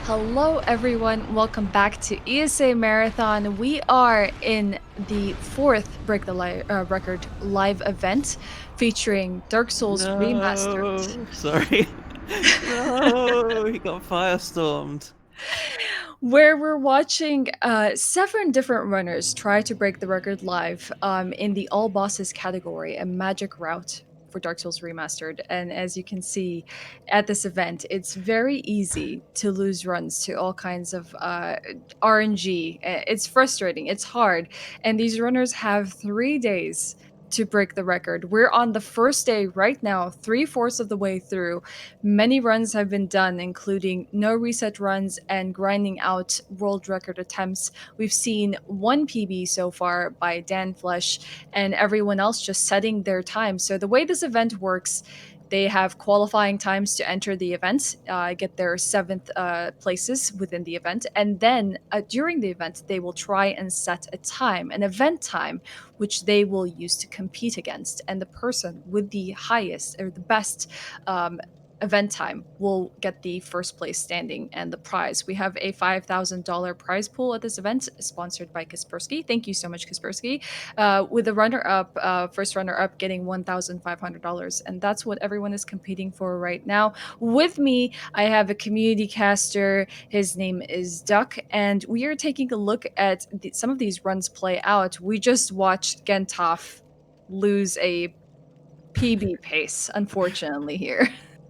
Hello, everyone. Welcome back to ESA Marathon. We are in the fourth Break the Record live event featuring Dark Souls Remastered. No, sorry. No, he got firestormed. Where we're watching seven different runners try to break the record live in the all bosses category, a magic route for Dark Souls Remastered. And as you can see at this event, it's very easy to lose runs to all kinds of RNG. It's frustrating, it's hard. And these runners have 3 days to break the record. We're on the first day right now, 3/4 of the way through. Many runs have been done, including no reset runs and grinding out world record attempts. We've seen one PB so far by Dan Flesh, and everyone else just setting their time. So, the way this event works, they have qualifying times to enter the event, get their seventh places within the event, and then during the event, they will try and set a time, an event time, which they will use to compete against. And the person with the highest or the best event time will get the first place standing and the prize. We have a $5,000 prize pool at this event, sponsored by Kaspersky. Thank you so much, Kaspersky. With the runner-up, first runner-up getting $1,500, and that's what everyone is competing for right now. With me, I have a community caster. His name is Duck, and we are taking a look at some of these runs play out. We just watched Gentov lose a PB pace, unfortunately, here.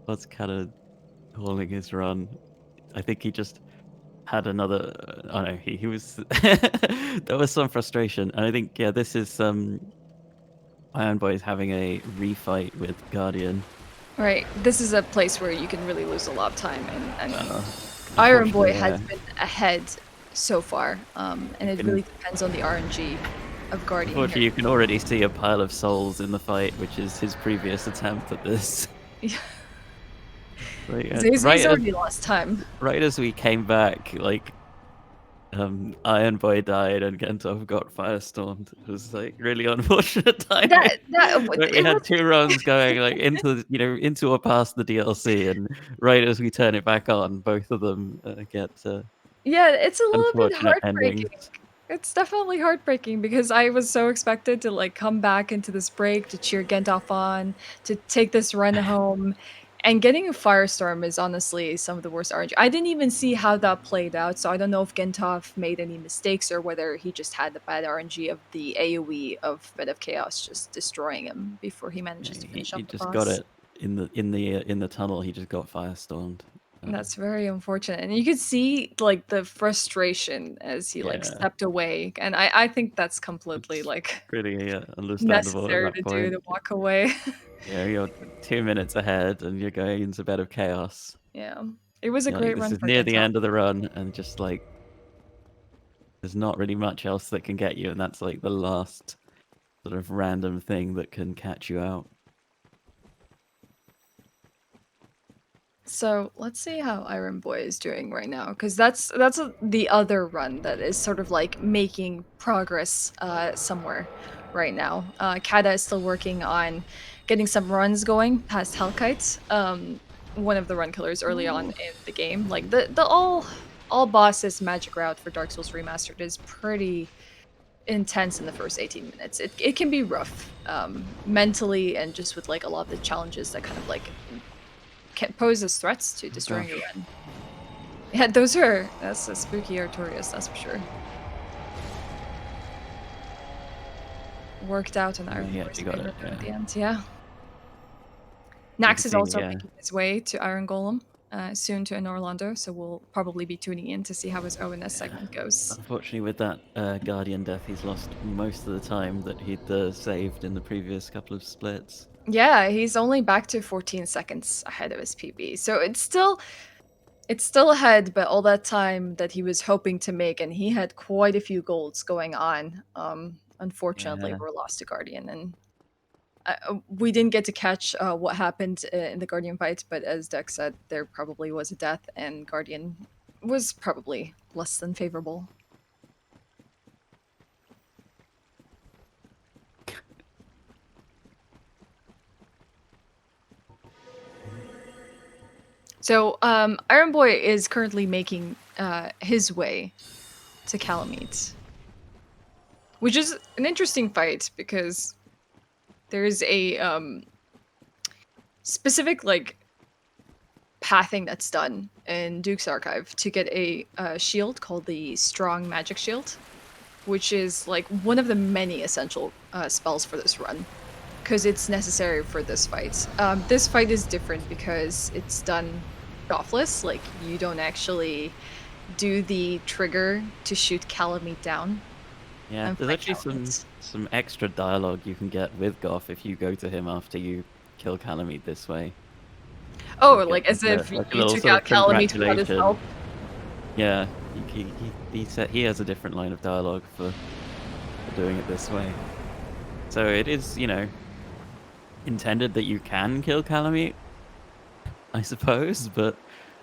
Was kind of calling his run. I think he just had another. Oh no, he was. There was some frustration, and I think this is Iron Boy is having a refight with Guardian. Right. This is a place where you can really lose a lot of time, and I mean, Iron Boy Unfortunately, has been ahead so far, and you it can really depends on the RNG of Guardian here. unfortunately you can already see a pile of souls in the fight, which is his previous attempt at this. Yeah. Like, He's already lost time. right as we came back, like Iron Boy died and Gentov got firestormed. It was like really unfortunate timing. Like, we It had was. two runs going like into or past the DLC, and right as we turn it back on, both of them get Yeah, it's a little bit unfortunate heartbreaking. endings. It's definitely heartbreaking because I was so expected to like come back into this break to cheer Gentov on, to take this run home. And getting a firestorm is honestly some of the worst RNG. I didn't even see how that played out, so I don't know if Gentov made any mistakes or whether he just had the bad RNG of the AoE of Bed of Chaos just destroying him before he Yeah, manages to finish he off the just got boss. it in the tunnel. He just got firestormed. That's very unfortunate. And you could see like the frustration as he like Yeah, stepped away. And I think that's completely it's like pretty understandable at necessary that to do point. to walk away. Yeah, you're 2 minutes ahead and you're going into Bed of Chaos. Yeah. It was a Yeah, like great this run is for near the Gentop. end of the run, and just like there's not really much else that can get you, and that's like the last sort of random thing that can catch you out. So let's see how Iron Boy is doing right now, because the other run that is sort of like making progress somewhere right now. Kata is still working on getting some runs going past Hellkite, one of the run killers early on Ooh. in the game. Like the all bosses magic route for Dark Souls Remastered is pretty intense in the first 18 minutes. It can be rough mentally and just with like a lot of the challenges that kind of like can pose as threats to Oh destroying your gosh. run. Yeah, that's a spooky Artorias, that's for sure. Worked out in Yeah, Iron he Boy's actually got favor it. there at Yeah, the end, yeah. you can Nax is see also me. making his way to Iron Golem soon to an Orlando, so we'll probably be tuning in to see how his ONS Yeah. segment goes. Unfortunately, with that Guardian death, he's lost most of the time that he'd saved in the previous couple of splits. Yeah, he's only back to 14 seconds ahead of his PB, so it's still ahead, but all that time that he was hoping to make, and he had quite a few golds going on. Unfortunately, Yeah. we're lost to Guardian, and we didn't get to catch what happened in the Guardian fight. But as Dex said, there probably was a death, and Guardian was probably less than favorable. So, Iron Boy is currently making his way to Calamite, which is an interesting fight because there's a specific like pathing that's done in Duke's Archive to get a shield called the Strong Magic Shield, which is like one of the many essential spells for this run because it's necessary for this fight. This fight is different because it's done offless, like you don't actually do the trigger to shoot Calamite down Yeah, and there's fight actually some Calamite. some extra dialogue you can get with Goth if you go to him after you kill Calamite this way. Oh, like as Yeah, if like a you little took sort of out Calamite without his help. congratulation. Yeah, he said he has a different line of dialogue for doing it this way. So it is, intended that you can kill Calamite, I suppose, but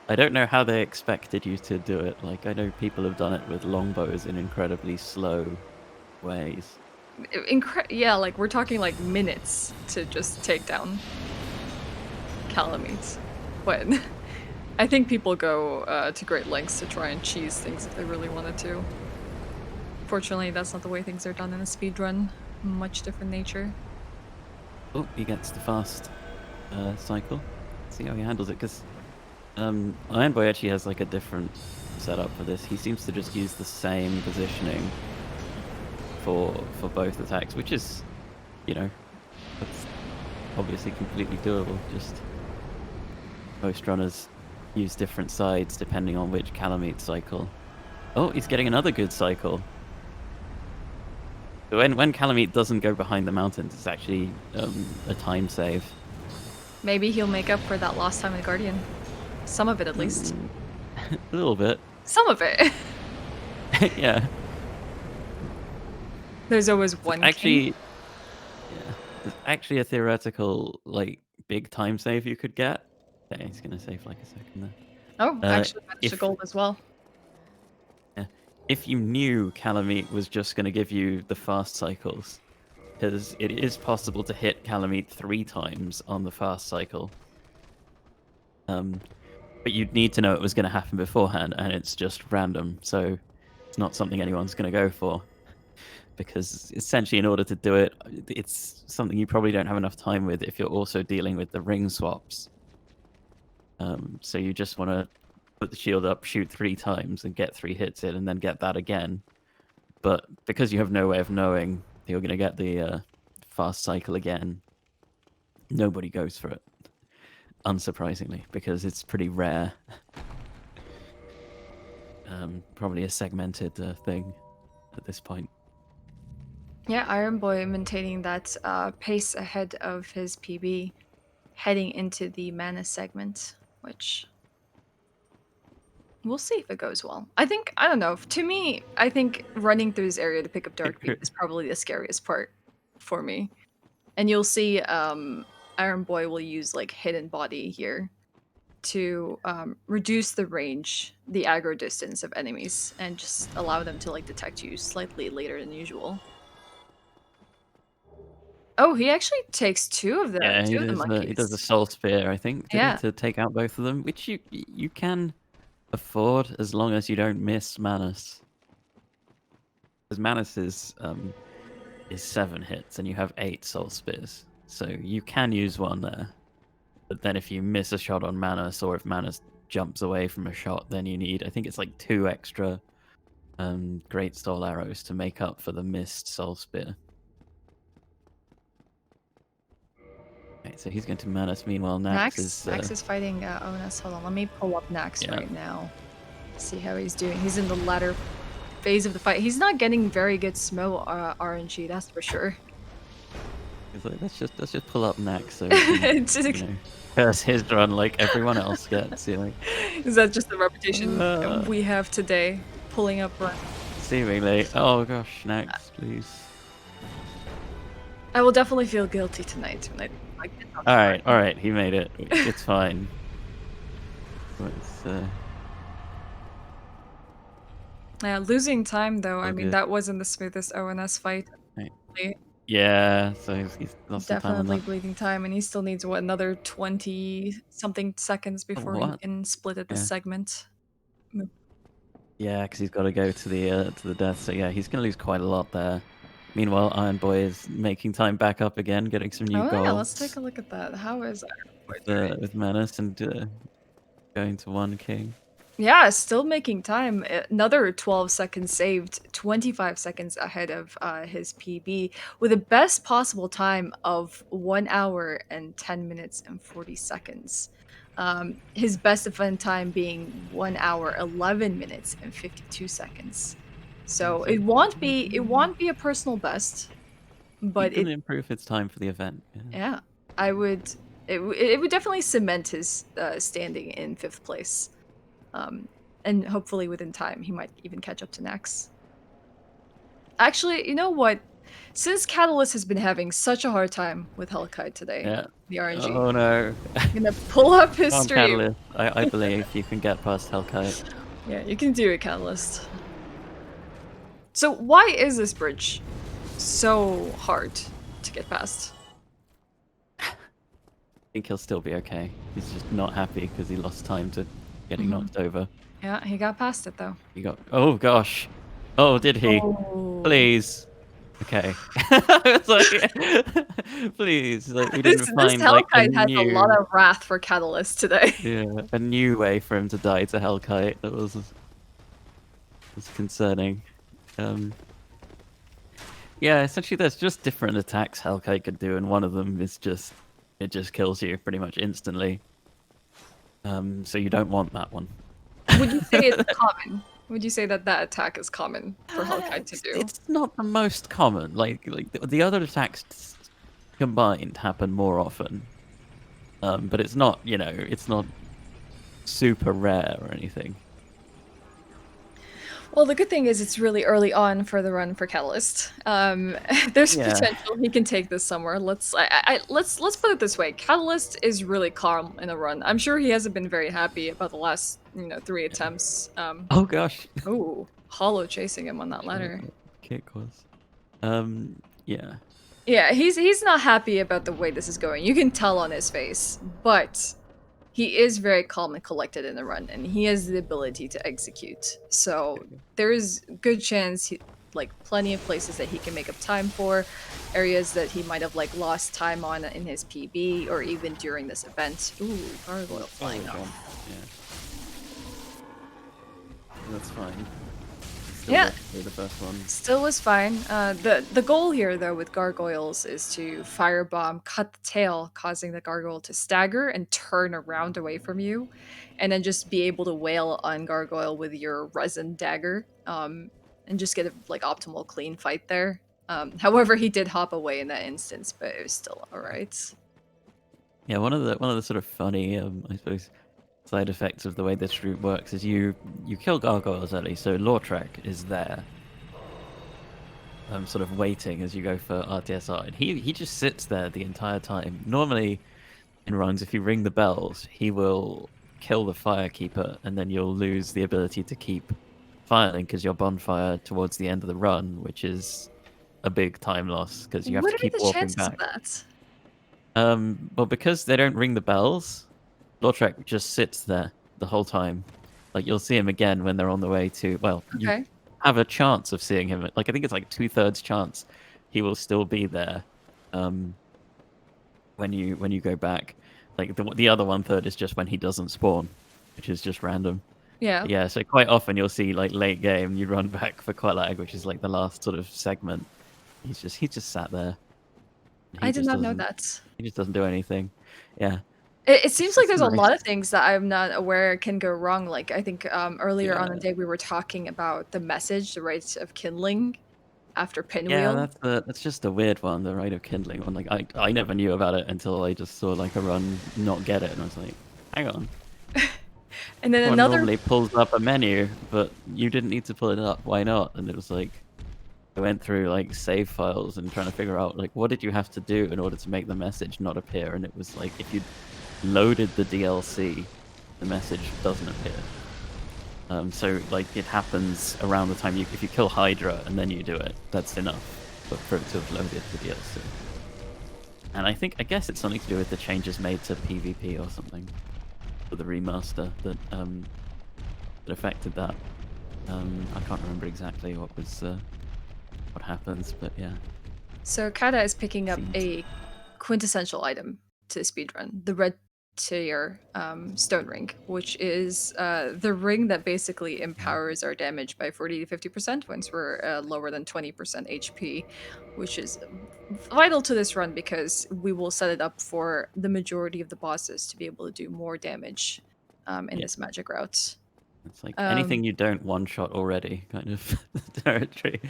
I don't know how they expected you to do it. Like, I know people have done it with longbows in incredibly slow ways. Yeah, like we're talking like minutes to just take down Calamite. But I think people go to great lengths to try and cheese things if they really wanted to. Fortunately, that's not the way things are done in a speedrun. Much different nature. Oh, he gets the fast cycle. See how he handles it, because Iron Boy actually has like a different setup for this. He seems to just use the same positioning for both attacks, which is, that's obviously completely doable. Just most runners use different sides depending on which Calamite cycle. Oh, he's getting another good cycle. When Calamite doesn't go behind the mountains, it's actually a time save. Maybe he'll make up for that lost time in Guardian. Some of it, at least. Mm, a little bit. Some of it. Yeah. There's always There's one king. actually, yeah, there's actually a theoretical, like, big time save you could get. Okay, he's gonna save for like a second there. Oh, actually managed a If gold as well. yeah, if you knew Calamite was just gonna give you the fast cycles, because it is possible to hit Calamite 3 times on the fast cycle. But you'd need to know it was gonna happen beforehand, and it's just random, so it's not something anyone's gonna go for. Because essentially, in order to do it, it's something you probably don't have enough time with if you're also dealing with the ring swaps. So you just want to put the shield up, shoot 3 times, and get 3 hits in, and then get that again. But because you have no way of knowing you're going to get the fast cycle again, nobody goes for it. Unsurprisingly, because it's pretty rare. Probably a segmented thing at this point. Yeah, Iron Boy maintaining that pace ahead of his PB, heading into the mana segment, which we'll see if it goes well. I don't know. To me, I think running through this area to pick up Dark Beam is probably the scariest part for me. And you'll see Iron Boy will use like hidden body here to reduce the range, the aggro distance of enemies, and just allow them to like detect you slightly later than usual. Oh, he actually takes Yeah, two of the he does a monkeys. soul spear, I think, did he, Yeah. to take out both of them, which you can afford as long as you don't miss Manus. Because Manus is 7 hits and you have 8 soul spears, so you can use one there. But then if you miss a shot on Manus, or if Manus jumps away from a shot, then you need, I think it's like 2 extra great soul arrows to make up for the missed soul spear. Okay, so he's going to Manus. Meanwhile, Nax is Nax is fighting Onas. Hold on, let me pull up Nax yeah. right now. See how he's doing. He's in the latter phase of the fight. He's not getting very good Smo RNG, that's for sure. He's like, let's just pull up Nax so we can, curse his run like everyone else gets. Like, is that just the reputation we have today? Pulling up run. Seemingly. Oh gosh, Nax, please. I will definitely feel guilty tonight when I like get on All right, he made it. It's fine. Let's, Yeah, losing time though. I mean, good. that wasn't the smoothest ONS fight. Right. Yeah, so he's lost some time on Definitely that. bleeding time, and he still needs, what, another 20 something seconds Oh, before he what? can split at this Yeah. segment. Mm. Yeah, because he's got to go to the death. So yeah, he's gonna lose quite a lot there. Meanwhile, Iron Boy is making time back up again, getting some new Oh, yeah, let's take golds a look at that. How is Iron Boy doing? with Menace and going to one king. Yeah, still making time. Another 12 seconds saved, 25 seconds ahead of his PB, with the best possible time of 1 hour and 10 minutes and 40 seconds. His best event time being 1 hour, 11 minutes and 52 seconds. Yeah, So so it won't be a personal best, he but can it improve its time for the event. Yeah. yeah, I would it would definitely cement his standing in 5th place. Um, and hopefully within time, he might even catch up to Nex. Actually, you know what? Since Catalyst has been having such a hard time with Hellkite today, Yeah. the RNG, Oh no. I'm gonna pull up his Calm stream. Catalyst. I believe you can get past Hellkite. Yeah, you can do it, Catalyst. So why is this bridge so hard to get past? I think he'll still be okay. He's just not happy because he lost time to getting Mhm. knocked over. Yeah, he got past it though. He got. Oh gosh. Oh, did he? Oh. Please. Okay. I was like, please. Like we didn't This find like a Hellkite has a lot new, of wrath for Catalyst today. yeah, a new way for him to die to Hellkite. That was concerning. Um. Yeah, essentially there's just different attacks Hellkite could do, and one of them is just it just kills you pretty much instantly. So you don't want that one. Would you say it's common? Would you say that that attack is common for Hellkite to do? It's not the most common. Like the other attacks combined happen more often. But it's not, it's not super rare or anything. Well, the good thing is it's really early on for the run for Catalyst. There's Yeah. potential he can take this somewhere. Let's put it this way: Catalyst is really calm in a run. I'm sure he hasn't been very happy about the last 3 attempts. Oh gosh. Oh, Hollow chasing him on that Sure what ladder. the kick was. Yeah. Yeah, he's not happy about the way this is going. You can tell on his face, but he is very calm and collected in the run, and he has the ability to execute. So there is good chance, like plenty of places that he can make up time for, areas that he might have like lost time on in his PB or even during this event. Ooh, gargoyle Oh, flying we're up. gone. Yeah. That's fine. Still Yeah, got to do the first one. still was fine. The goal here though with gargoyles is to firebomb, cut the tail, causing the gargoyle to stagger and turn around away from you, and then just be able to wail on gargoyle with your resin dagger, and just get a like optimal clean fight there. However, he did hop away in that instance, but it was still all right. Yeah, one of the sort of funny, I suppose, side effects of the way this route works is you kill gargoyles early, so Lortrek is there, sort of waiting as you go for RTSR, and he just sits there the entire time. Normally, in runs, if you ring the bells, he will kill the firekeeper, and then you'll lose the ability to keep firing because you're bonfire towards the end of the run, which is a big time loss because you have What to are keep the warping chances of back. that? Well, because they don't ring the bells, Lautrec just sits there the whole time. Like you'll see him again when they're on the way to. Well, you Okay. have a chance of seeing him. Like I think it's like 2/3 chance he will still be there. Um, when you go back, like the other 1/3 is just when he doesn't spawn, which is just random. Yeah. Yeah, so quite often you'll see like late game you run back for quite lag, which is like the last sort of segment. He just sat there. I He did just not know doesn't that. he just doesn't do anything. Yeah, It seems like it's there's a nice. lot of things that I'm not aware can go wrong. Like I think earlier on the Yeah. day we were talking about the message, the rites of kindling after Yeah, pinwheel. that's just a weird one, the Rite of Kindling one. Like I never knew about it until I just saw like a run not get it, and I was like, hang on, And then one another normally pulls up a menu, but you didn't need to pull it up. Why not? And it was like I went through like save files and trying to figure out like what did you have to do in order to make the message not appear, and it was like if you loaded the DLC, the message doesn't appear. So like it happens around the time if you kill Hydra and then you do it, that's enough. but for it to have loaded the DLC. And I guess it's something to do with the changes made to PvP or something for the remaster that affected that. I can't remember exactly what happens, but yeah, So Kata is picking up seems a quintessential item to speedrun, the red tier stone ring, which is the ring that basically empowers our damage by 40 to 50% once we're lower than 20% HP, which is vital to this run because we will set it up for the majority of the bosses to be able to do more damage in yeah. this magic route. It's like Um, anything you don't one shot already kind of territory.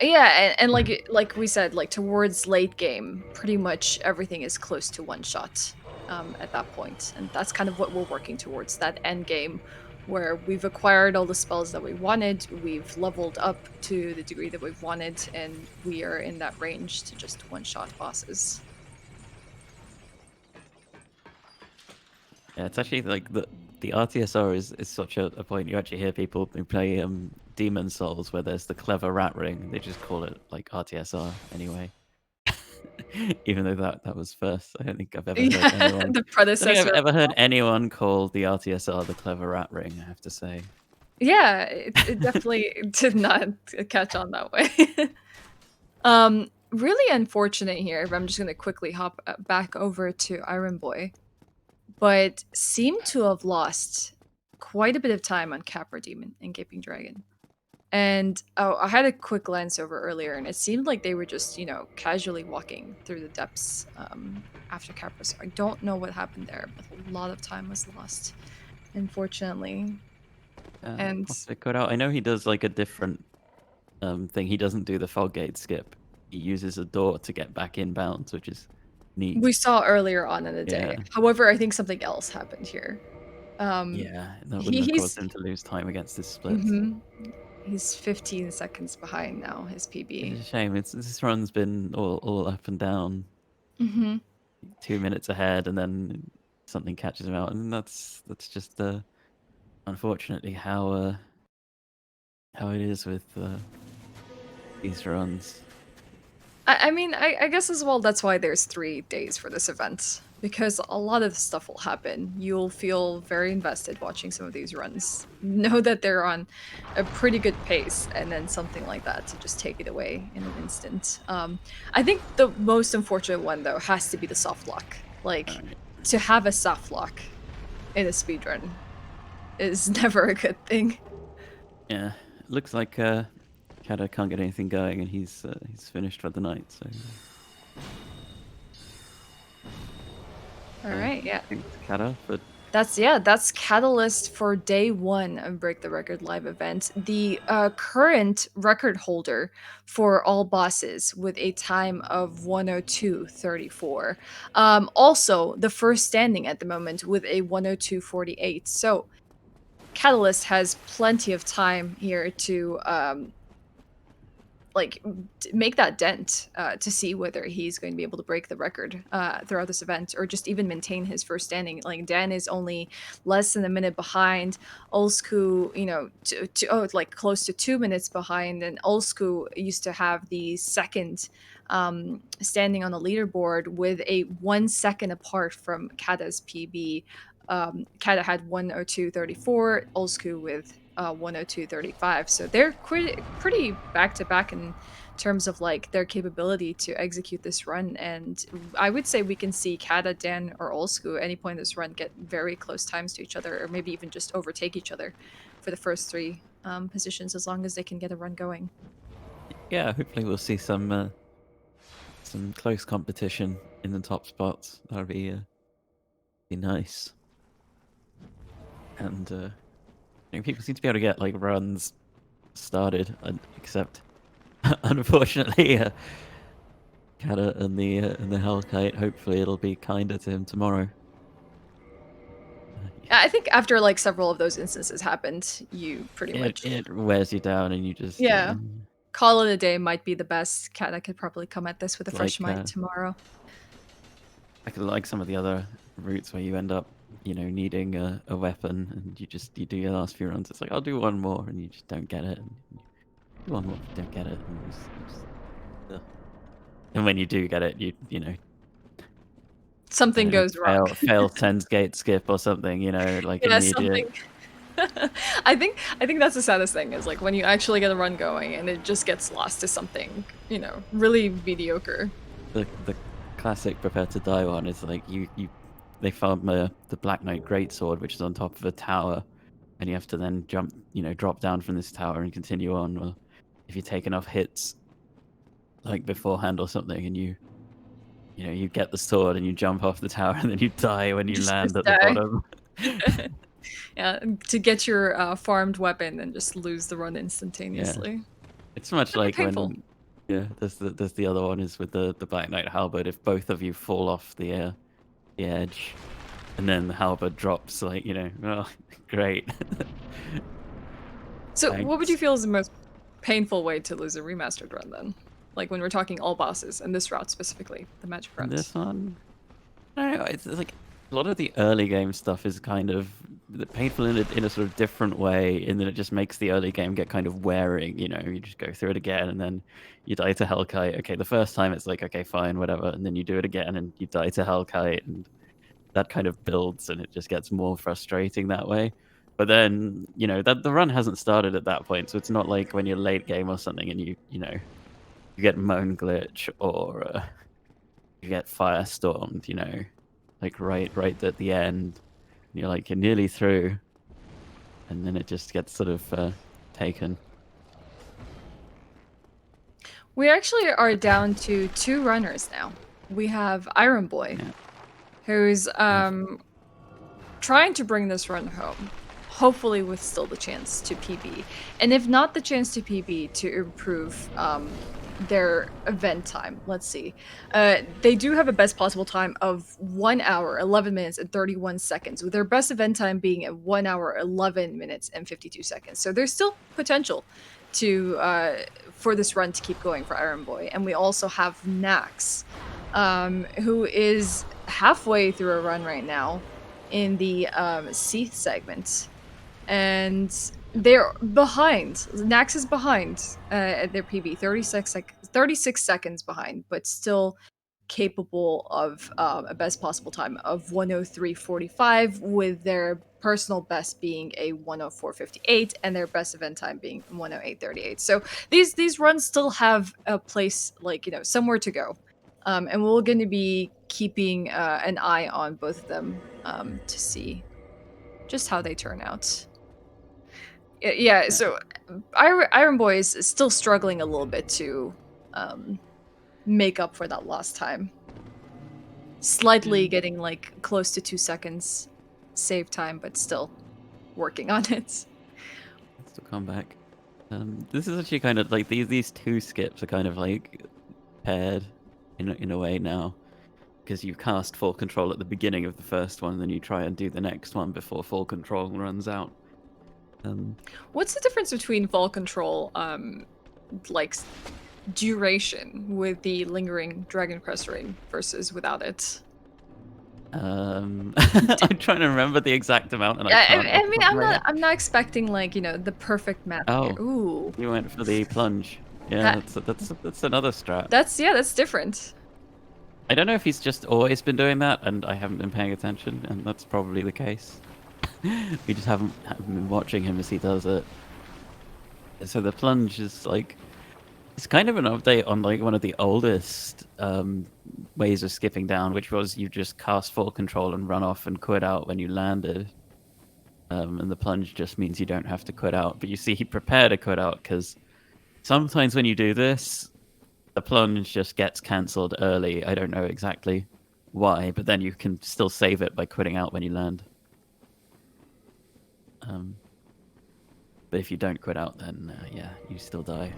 Yeah, and like we said, like towards late game, pretty much everything is close to one shot at that point, and that's kind of what we're working towards, that end game where we've acquired all the spells that we wanted, we've leveled up to the degree that we've wanted, and we are in that range to just one shot bosses. Yeah, it's actually like the RTSR is such a point. You actually hear people who play Demon Souls where there's the clever rat ring. They just call it like RTSR anyway. Even though that was first. I don't think I've ever heard Yeah, anyone. the I don't think I've predecessor. ever heard anyone call the RTSR the clever rat ring. I have to say. Yeah, it definitely did not catch on that way. Really unfortunate here, but I'm just gonna quickly hop back over to Iron Boy, but seem to have lost quite a bit of time on Capra Demon and Gaping Dragon. And oh, I had a quick glance over earlier, and it seemed like they were just, casually walking through the depths after Capra. So I don't know what happened there, but a lot of time was lost, unfortunately. And Possibly cut out. I know he does like a different thing. He doesn't do the fog gate skip. He uses a door to get back inbound, which is neat. we saw earlier on in the day. Yeah. However, I think something else happened here. Um, Yeah, that wouldn't he, have he's caused him to lose time against his splits. mhm. He's 15 seconds behind now, his It's PB. a shame. This run's been all up and down. Hmm. 2 minutes ahead, and then something catches him out, and that's just unfortunately how it is with these runs. I mean, I guess as well, that's why there's 3 days for this event. Because a lot of stuff will happen. You'll feel very invested watching some of these runs. Know that they're on a pretty good pace, and then something like that to just take it away in an instant. I think the most unfortunate one, though, has to be the soft lock. All Like, right. to have a soft lock in a speedrun is never a good thing. Yeah, looks like Kada can't get anything going, and he's finished for the night. So All right, yeah. thanks Kada, but That's Catalyst for day one of Break the Record live event. The current record holder for all bosses with a time of 102.34. Also, the first standing at the moment with a 102.48. So Catalyst has plenty of time here to make that dent to see whether he's going to be able to break the record throughout this event or just even maintain his first standing. Like Dan is only less than a minute behind. Olsku, like close to 2 minutes behind. And Olsku used to have the second standing on the leaderboard with a 1 second apart from Kata's PB. Kata had 102.34, Olsku with 102.35. So they're pretty back to back in terms of like their capability to execute this run. And I would say we can see Kata, Dan, or Olsku at any point in this run get very close times to each other, or maybe even just overtake each other for the first three positions, as long as they can get a run going. yeah, hopefully we'll see some close competition in the top spots. That'd be nice. And people seem to be able to get like runs started, except unfortunately, Kada and the Hellkite. Hopefully, it'll be kinder to him tomorrow. I think after like several of those instances happened, you pretty much, It wears you down, and you just yeah, call it a day might be the best. Kata could probably come at this with a it's fresh mind tomorrow. like some of the other routes where you end up needing a weapon, and you do your last few runs. It's like I'll do one more, and you just don't get it. And you do one more, don't get it. And Ugh. And when you do get it, you know, I Something don't know, goes wrong. fail sends gate skip or something, you know, like Yeah, immediate. something. I think that's the saddest thing is like when you actually get a run going and it just gets lost to something, really mediocre. The classic prepare to die one is like you they found the Black Knight Greatsword, which is on top of a tower, and you have to then jump, you know, drop down from this tower and continue on. Or if you take enough hits like beforehand or something, and you know you get the sword and you jump off the tower, and then you die when you Just land at the die. bottom. Yeah, to get your farmed weapon and just lose the run Yeah, instantaneously. it's much That'd be like painful. when yeah, there's the other one is with the Black Knight halberd. If both of you fall off the edge, and then the halberd drops, like, you know, oh, great. So, what would you Thanks. feel is the most painful way to lose a remastered run then? Like when we're talking all bosses and this route specifically, the magic And route. this one, I don't know, it's like a lot of the early game stuff is kind of painful in a sort of different way, in that it just makes the early game get kind of wearing, you know, you just go through it again and then you die to Hellkite. Okay, the first time it's like, okay, fine, whatever, and then you do it again and you die to Hellkite, and that kind of builds and it just gets more frustrating that way. But then, you know, that the run hasn't started at that point, so it's not like when you're late game or something and you know, you get moan glitch or you get firestormed, you know, like right at the end. And you're like you're nearly through, and then it just gets sort of taken. We actually are down to two runners now. We have Iron Boy, Yeah, who's yeah, trying to bring this run home, hopefully with still the chance to PB. And if not the chance to PB, to improve their event time. Let's see. They do have a best possible time of 1 hour, 11 minutes, and 31 seconds, with their best event time being at 1 hour, 11 minutes, and 52 seconds. So there's still potential to for this run to keep going for Iron Boy. And we also have Nax, who is halfway through a run right now in the Seath segment, and they're behind. Nax is behind at their PB, 36 seconds behind, but still capable of a best possible time of 103.45, with their personal best being a 104.58 and their best event time being 108.38. So these runs still have a place, like, somewhere to go. And we're going to be keeping an eye on both of them to see just how they turn out. Yeah, yeah. so Iron Boy is still struggling a little bit to um, make up for that lost time. Yeah. Slightly getting like close to 2 seconds save time, but still working on it. Let's come back. This is actually kind of like these two skips are kind of like paired in a way now, because you cast full control at the beginning of the first one, and then you try and do the next one before full control runs out. Um, What's the difference between fall control, like duration with the lingering Dragon Crest ring versus without it? I'm trying to remember the exact amount, and I I, can't I off I the mean, top of I'm my not. head. I'm not expecting like the perfect math here. Oh, Ooh, you went for the plunge. Yeah, that that's another strat. that's yeah, that's different. I don't know if he's just always been doing that, and I haven't been paying attention, and that's probably the case. We just haven't been watching him as he does it. So the plunge is like, it's kind of an update on like one of the oldest ways of skipping down, which was you just cast full control and run off and quit out when you landed. And the plunge just means you don't have to quit out. But you see, he prepared to quit out because sometimes when you do this, the plunge just gets cancelled early. I don't know exactly why, but then you can still save it by quitting out when you land. Um, but if you don't quit out, then yeah, you still die,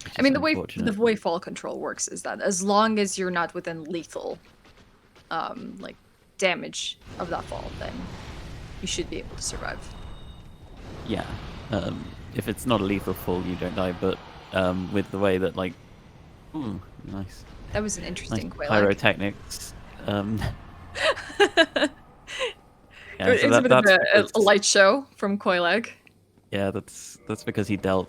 which I is mean, the unfortunate. way fall control works is that as long as you're not within lethal, like damage of that fall, then you should be able to survive. Yeah, if it's not a lethal fall, you don't die. But with the way that like, ooh, nice, That was an nice interesting Quelaag. pyrotechnics. Yeah, so It's a bit of that's a because light show from Quelaag. yeah, that's because he dealt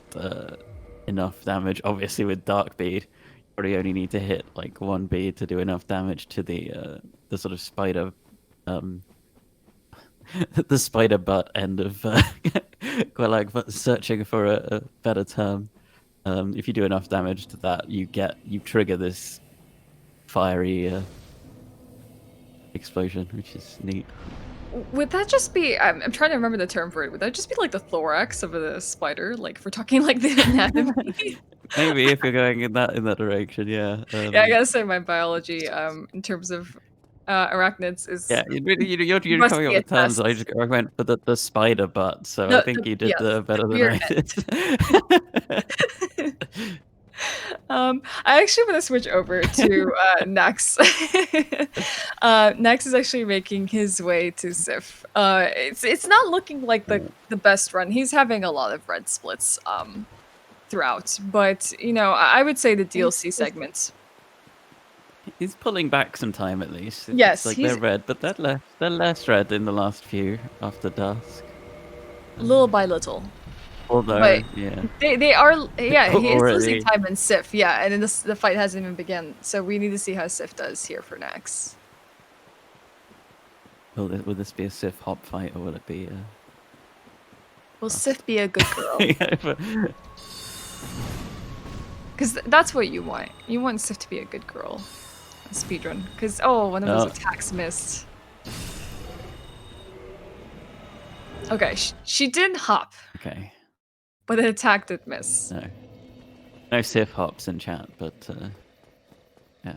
enough damage. Obviously, with Dark Bead, you probably only need to hit like one bead to do enough damage to the sort of spider, um, the spider butt end of quite like searching for a better term. If you do enough damage to that, you trigger this fiery explosion, which is neat. Would that just be? I'm trying to remember the term for it. Would that just be like the thorax of a spider? Like if we're talking like the anatomy? Maybe if you're going in that direction, yeah. Yeah, I gotta say my biology, in terms of arachnids Yeah, is you're coming up rusty at with terms. I best. just went for the spider butt, so I think The you did yes, the better than spear I did. end. I actually want to switch over to Nax. Nax is actually making his way to Sif. It's not looking like the best run. He's having a lot of red splits throughout, but you know, I would say the He's, DLC he's segments. he's pulling back some time at least. It's Yes, like he's they're red, but they're less red in the last few after dusk. little by little. But Although, yeah, they are, yeah, he is losing already. time in Sif, yeah, and then the fight hasn't even begun. So we need to see how Sif does here for Nax. Will this be a Sif hop fight or will it be Will Rust? Sif be a good girl? Yeah, Because that's what you want. You want Sif to be a good girl. A speedrun. Because, oh, one of those no. attacks missed. Okay, she did hop, Okay. but the attack did miss. No. No Sif hops in chat, but yeah.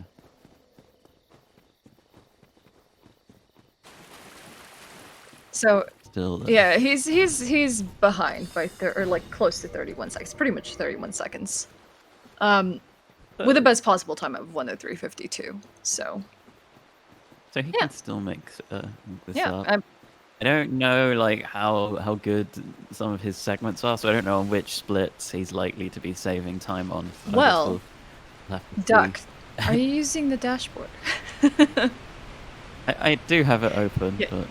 So, Still. yeah, he's behind by or like close to 31 seconds, pretty much 31 seconds. With the best possible time of 1:03:52. So So he yeah, can still make this yeah. up. I don't know like how good some of his segments are, so I don't know on which splits he's likely to be saving time on. I guess Well, we'll have to see. Duck, are you using the dashboard? I do have it open, Yeah. but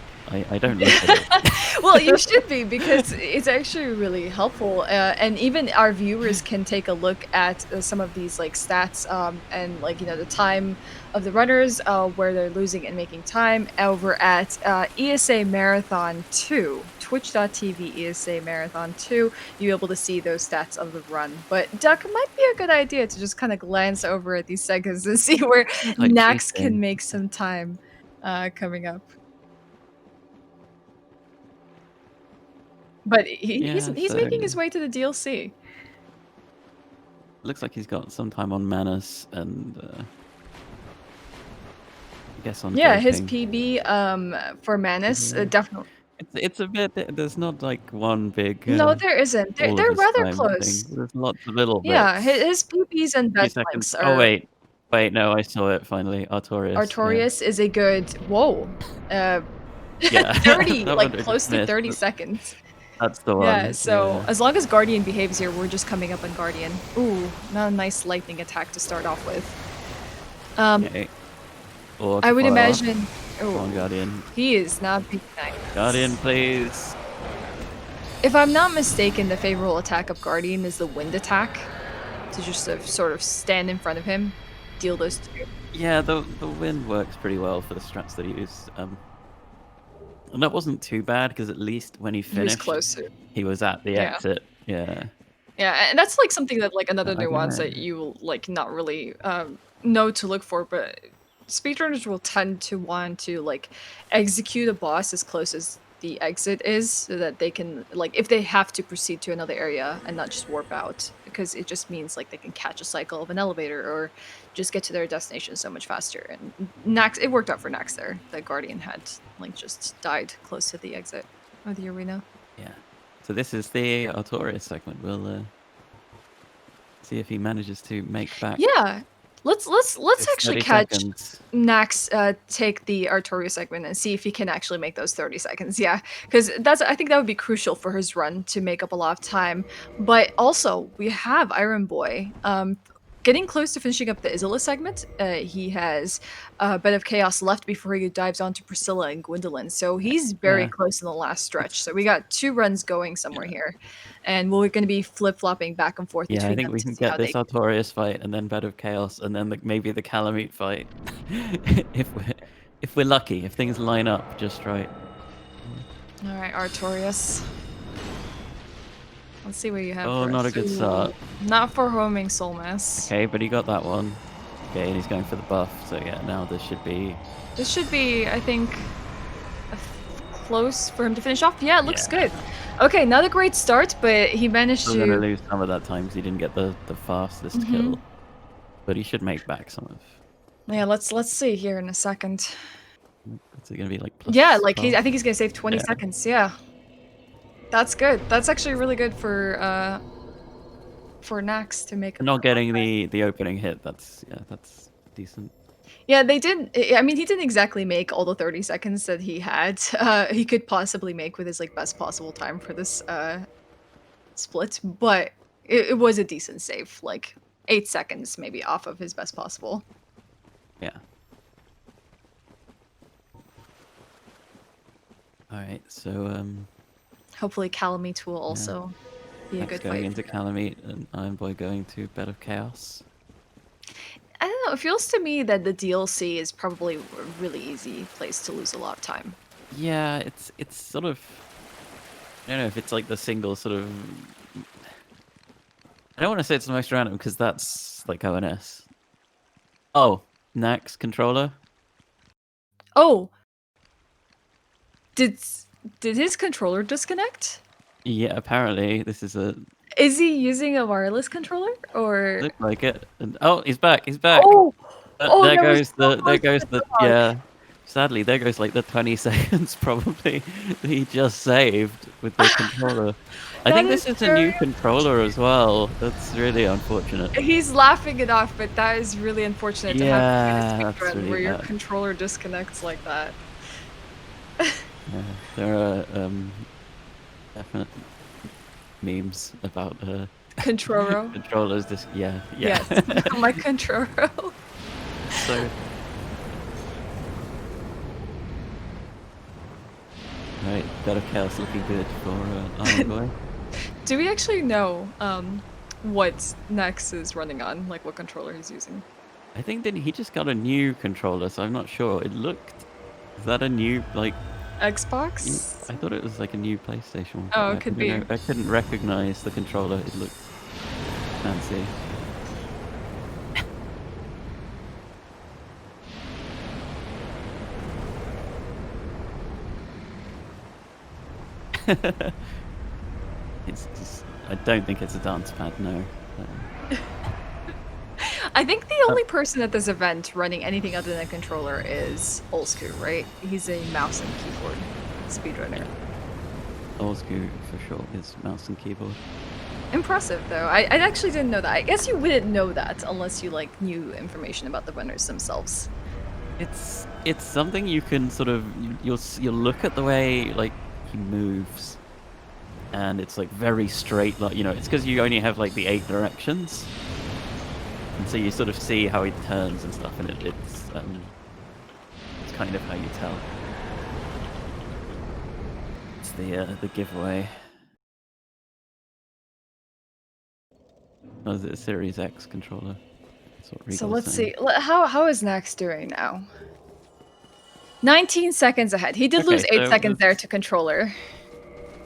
I don't look at it. Well, you should be because it's actually really helpful, and even our viewers can take a look at some of these like stats, and like you know the time of the runners, where they're losing and making time over at ESA Marathon 2, twitch.tv ESA Marathon 2. You're able to see those stats of the run. But Duck, it might be a good idea to just kind of glance over at these seconds and see where Like Nax can cheating. make some time coming up. But Yeah, he's so making his way to the DLC. looks like he's got some time on Manus and I guess on Yeah, his Gaping. PB for Manus Yeah. definitely. It's a bit. There's not like one big No, there isn't. all of They're his rather time thing. close. There's lots of little Yeah, bits. his PBs and Few best seconds. lengths Oh are. wait, no, I saw it finally. Artorias, yeah, Artorias is a good whoa, uh, yeah. 30 That like one I just close to missed. 30 seconds. That's the Yeah, one. so Yeah. as long as Guardian behaves here, we're just coming up on Guardian. Ooh, not a nice lightning attack to start off with. Okay. Or I to would follow up. imagine. Come on, Oh, Guardian. he is not being Guardian, nice. please. If I'm not mistaken, the favorable attack of Guardian is the wind attack. To just sort of stand in front of him, deal those two. Yeah, the wind works pretty well for the strats that he used. And that wasn't too bad because at least when he He was finished, closer. he was at the Yeah. exit. Yeah. Yeah, and that's like something that like another I don't nuance that know. you will like not really know to look for, but speedrunners will tend to want to like execute a boss as close as the exit is so that they can like if they have to proceed to another area and not just warp out because it just means like they can catch a cycle of an elevator or just get to their destination so much faster. And Nax, it worked out for Nax there. The Guardian had like just died close to the exit of the arena. Yeah. So this is the Artorias segment. We'll see if he manages to make back Yeah, let's his actually 30 catch seconds. Nax take the Artoria segment and see if he can actually make those 30 seconds. Yeah, because I think that would be crucial for his run to make up a lot of time. But also we have Iron Boy. getting close to finishing up the Isola segment. He has a bit of chaos left before he dives onto Priscilla and Gwendolyn. So he's very Yeah, close in the last stretch. So we got 2 runs going somewhere yeah. here. And we're going to be flip flopping back and forth Yeah, I between think them we to can see get how this they. Artorias fight and then Bed of Chaos and then maybe the Calamite fight. if we're lucky, if things line up just right. All right, Artorias. Let's see what you have Oh, for not a us. good Ooh, start. not for homing soul mass. Okay, but he got that one. Okay, and he's going for the buff. So yeah, now this should be. This should be, I think, close for him to finish off. Yeah, it looks good. Yeah. Okay, not a great start, but he managed Still gonna to. lose some of that time because he didn't get the fastest Mhm. kill. But he should make back some of. Yeah, let's see here in a second. What's it gonna be like Yeah, plus like 12? I think he's gonna save 20 Yeah. seconds. Yeah, that's good. That's actually really good for Nax to make up Not for a lot. getting the opening hit. That's decent. Yeah, they didn't. I mean, he didn't exactly make all the 30 seconds that he had. He could possibly make with his like best possible time for this split, but it was a decent save, like 8 seconds maybe off of his best possible. Yeah. All right. So Hopefully, Calamite will yeah. also be a Max good going fight. into Calamite and Iron Boy going to Bed of Chaos. I don't know. It feels to me that the DLC is probably a really easy place to lose a lot of time. Yeah, it's sort of. I don't know if it's like the single sort of. I don't want to say it's the most random because that's like ONS. Oh, Nax controller. Oh, did did his controller disconnect? Yeah, apparently this is a Is he using a wireless controller or? look like it. And, oh, he's back. He's back. Oh, oh, There that was goes so there close to goes the the dog. yeah. Sadly, there goes like the 20 seconds probably that he just saved with the controller. I That think is this is a very new controller as well. That's really unfortunate. He's laughing it off, but that is really unfortunate to happen in a Yeah, that's speedrun really where your bad. controller disconnects like that. Yeah, there are definite memes about Controro. controllers. This, yeah, yeah. Yes, my Controro. So, right, Better Chaos looking good for Iron Boy. Do we actually know what Nex is running on? Like what controller he's using? I think that he just got a new controller, so I'm not sure. It looked. Is that a new like? Xbox? I thought it was like a new PlayStation one, but Oh, I it could don't be. know. I couldn't recognize the controller. It looked fancy. I don't think it's a dance pad, no. I think the Uh, only person at this event running anything other than a controller is Olsku, right? He's a mouse and keyboard speedrunner. yeah, Osgu for sure is mouse and keyboard. Impressive, though. I actually didn't know that. I guess you wouldn't know that unless you like knew information about the runners themselves. It's something you can sort of you'll look at the way like he moves, and it's like very straight. Like it's because you only have like the 8 directions, and so you sort of see how he turns and stuff, and it's kind of how you tell. It's the giveaway. Oh, is it a Series X controller? That's what So Regal's let's saying. see. How is Nax doing now? 19 seconds ahead. He did Okay, lose 8 so seconds there it to controller.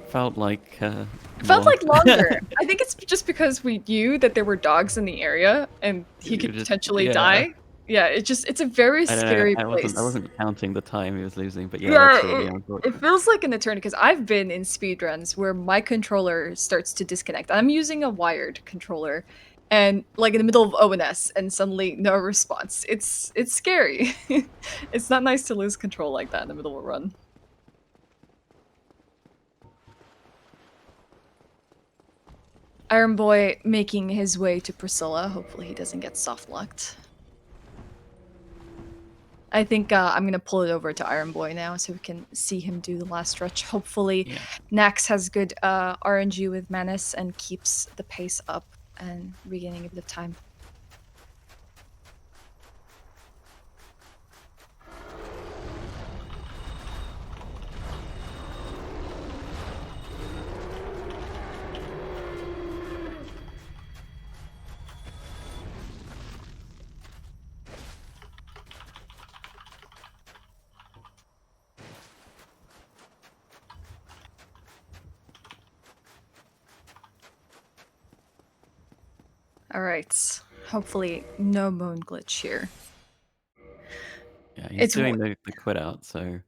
felt like It felt more. like longer. I think it's just because we knew that there were dogs in the area and he You could just potentially yeah. die. Yeah, it's a very I don't know. scary I place. wasn't counting the time he was losing, but yeah, Yeah, that's really it unfortunate. feels like an eternity because I've been in speedruns where my controller starts to disconnect. I'm using a wired controller and like in the middle of ONS and suddenly no response. It's scary. It's not nice to lose control like that in the middle of a run. Iron Boy making his way to Priscilla. Hopefully he doesn't get soft locked. I think I'm gonna pull it over to Iron Boy now so we can see him do the last stretch. Hopefully, Yeah. Nax has good RNG with Menace and keeps the pace up and regaining a bit of time. All right. Hopefully, no moon glitch here. Yeah, he's It's doing the quit out, so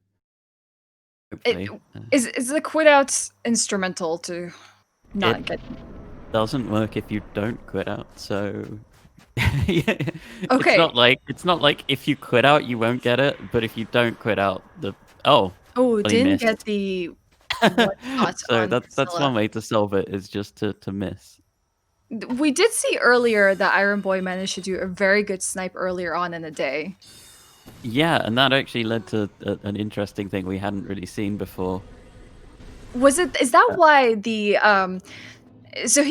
it hopefully is the quit out instrumental to it not get. doesn't work if you don't quit out. So yeah, Okay. it's not like if you quit out you won't get it, but if you don't quit out, the oh, Oh, well, he didn't get missed. the one shot So on that's Priscilla. one way to solve it is just to miss. We did see earlier that Iron Boy managed to do a very good snipe earlier on in the day. Yeah, and that actually led to an interesting thing we hadn't really seen before. Was it? Is that Uh, why the So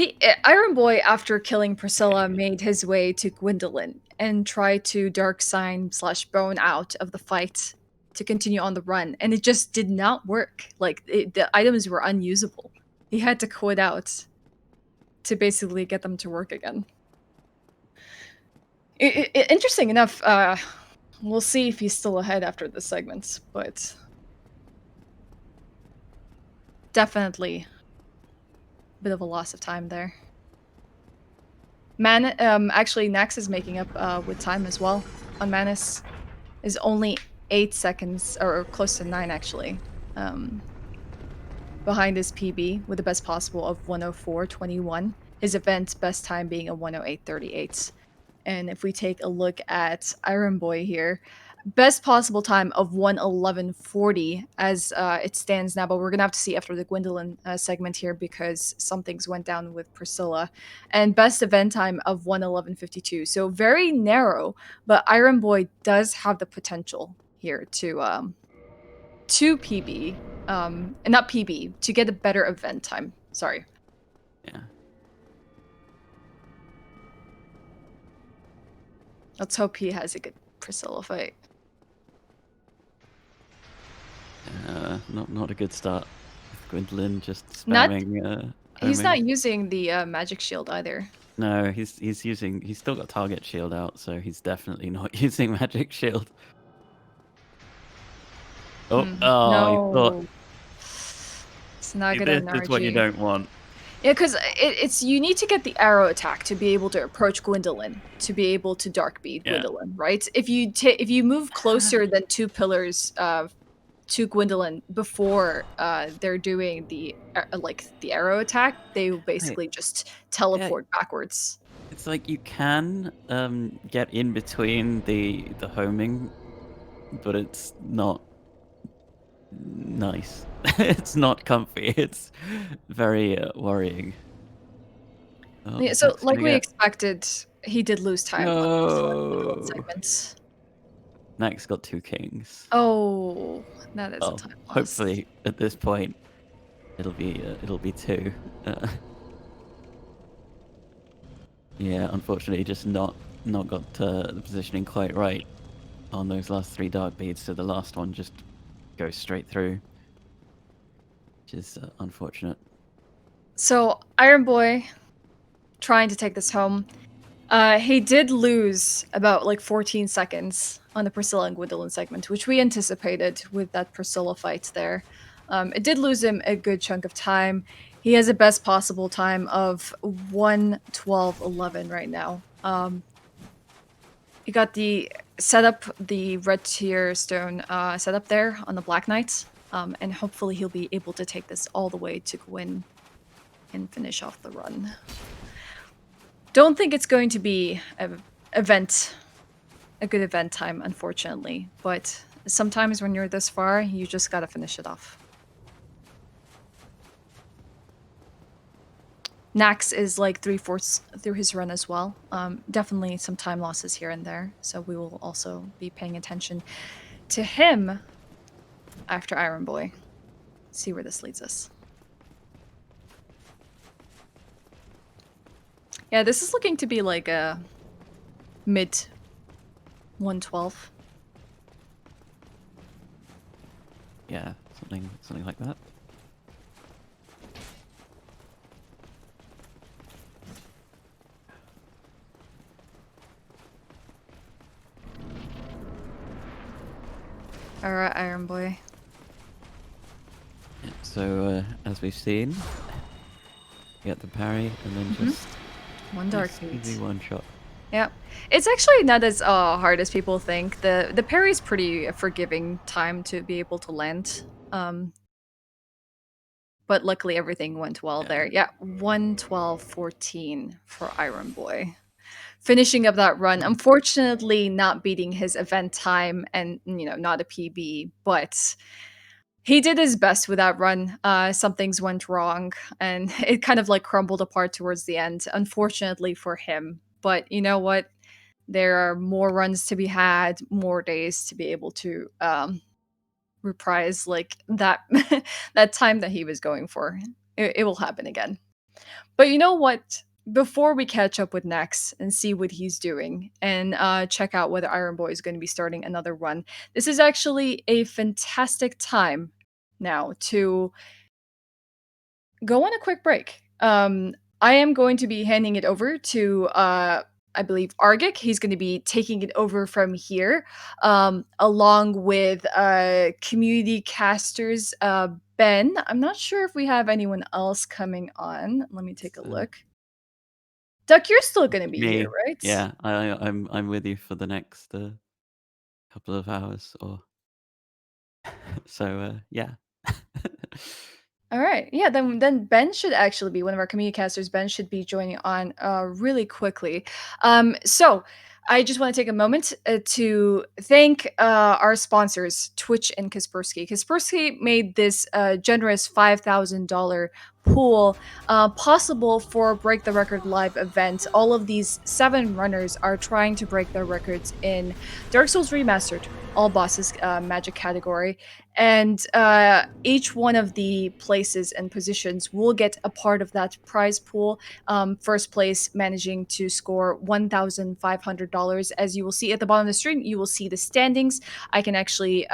Iron Boy, after killing Priscilla, made his way to Gwendolyn and tried to dark sign slash bone out of the fight to continue on the run, and it just did not work. Like the items were unusable. He had to quit out to basically get them to work again. Interesting enough, we'll see if he's still ahead after this segment, but definitely a bit of a loss of time there. Actually, Nax is making up with time as well on Manus. Is only 8 seconds, or close to 9 actually, um, behind his PB with the best possible of 104.21. His event's best time being a 108.38. And if we take a look at Iron Boy here, best possible time of 111.40 as it stands now, but we're gonna have to see after the Gwendolyn segment here because some things went down with Priscilla. And best event time of 111.52. So very narrow, but Iron Boy does have the potential here to PB, and not PB, to get a better event time. Sorry. yeah. Let's hope he has a good Priscilla fight. Not a good start. Gwendolyn just Not spamming He's homing. not using the magic shield either. No, he's still got target shield out, so he's definitely not using magic shield. Oh, oh, he thought No, it's not good this is what you NRG. don't want. Yeah, because it's you need to get the arrow attack to be able to approach Gwendolyn, to be able to dark beat Yeah. Gwendolyn, right? If you move closer than 2 pillars to Gwendolyn before they're doing the arrow attack, they will Right. basically just Yeah, teleport backwards. it's like you can get in between the homing, but it's not nice. It's not comfy. It's very worrying. Oh, Yeah, is so Max like gonna we get? expected, he did lose time on the Priscilla and Gwendolyn No. segments. Max got two kings. Oh, that is a Oh, time loss. hopefully at this point it'll be two. Uh, yeah, unfortunately, just not got the positioning quite right on those last three dark beads, so the last one just goes straight through, which is unfortunate. So Iron Boy trying to take this home. He did lose about like 14 seconds on the Priscilla and Gwendolyn segment, which we anticipated with that Priscilla fight there. It did lose him a good chunk of time. He has a best possible time of 1:12:11 right now. He got the red tier stone setup there on the Black Knight, and hopefully he'll be able to take this all the way to Gwyn and finish off the run. Don't think it's going to be a good event time, unfortunately. But sometimes when you're this far, you just gotta finish it off. Nax is like 3/4 through his run as well. Definitely some time losses here and there, so we will also be paying attention to him after Iron Boy. See where this leads us. Yeah, this is looking to be like a mid 112. Yeah, something like that. Alright, Iron Boy. Yeah, so as we've seen, get the parry and then Mhm. just One dark Nice, easy beat. one shot. Yeah. It's actually not as hard as people think. The parry's pretty forgiving time to be able to land. Um, but luckily everything went well Yeah. there. Yeah, 112.14 for Iron Boy. Finishing up that run, Nice. unfortunately not beating his event time and not a PB, but he did his best with that run. Some things went wrong and it kind of like crumbled apart towards the end, unfortunately for him. But you know what? There are more runs to be had, more days to be able to reprise like that that time that he was going for. It will happen again. But you know what? Before we catch up with Nex and see what he's doing and check out whether Iron Boy is going to be starting another run, this is actually a fantastic time now to go on a quick break. I am going to be handing it over to I believe Argic. He's going to be taking it over from here, along with community casters Ben. I'm not sure if we have anyone else coming on. Let me take a So, look. Duck, you're still going to be here, me, right? yeah, I'm with you for the next couple of hours or so. Yeah. All right. Yeah, then Ben should actually be one of our community casters. Ben should be joining on really quickly. So I just want to take a moment to thank our sponsors, Twitch and Kaspersky. Kaspersky made this generous $5,000 pool possible for Break the Record live event. All of these 7 runners are trying to break their records in Dark Souls Remastered, all bosses magic category. And each one of the places and positions will get a part of that prize pool. First place managing to score $1,500. As you will see at the bottom of the stream, you will see the standings. I can actually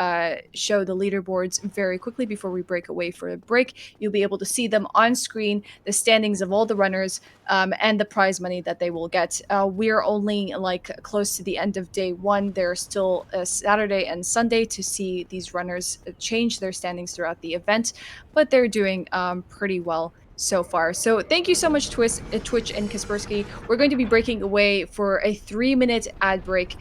show the leaderboards very quickly before we break away for a break. You'll be able to see them on screen, the standings of all the runners, and the prize money that they will get. We're only like close to the end of day 1. There's still a Saturday and Sunday to see these runners change their standings throughout the event, but they're doing pretty well so far. So thank you so much, Twitch and Kaspersky. We're going to be breaking away for a 3-minute ad break.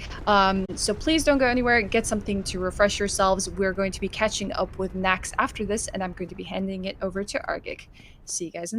So please don't go anywhere. Get something to refresh yourselves. We're going to be catching up with Nax after this, and I'm going to be handing it over to Argic. See you guys in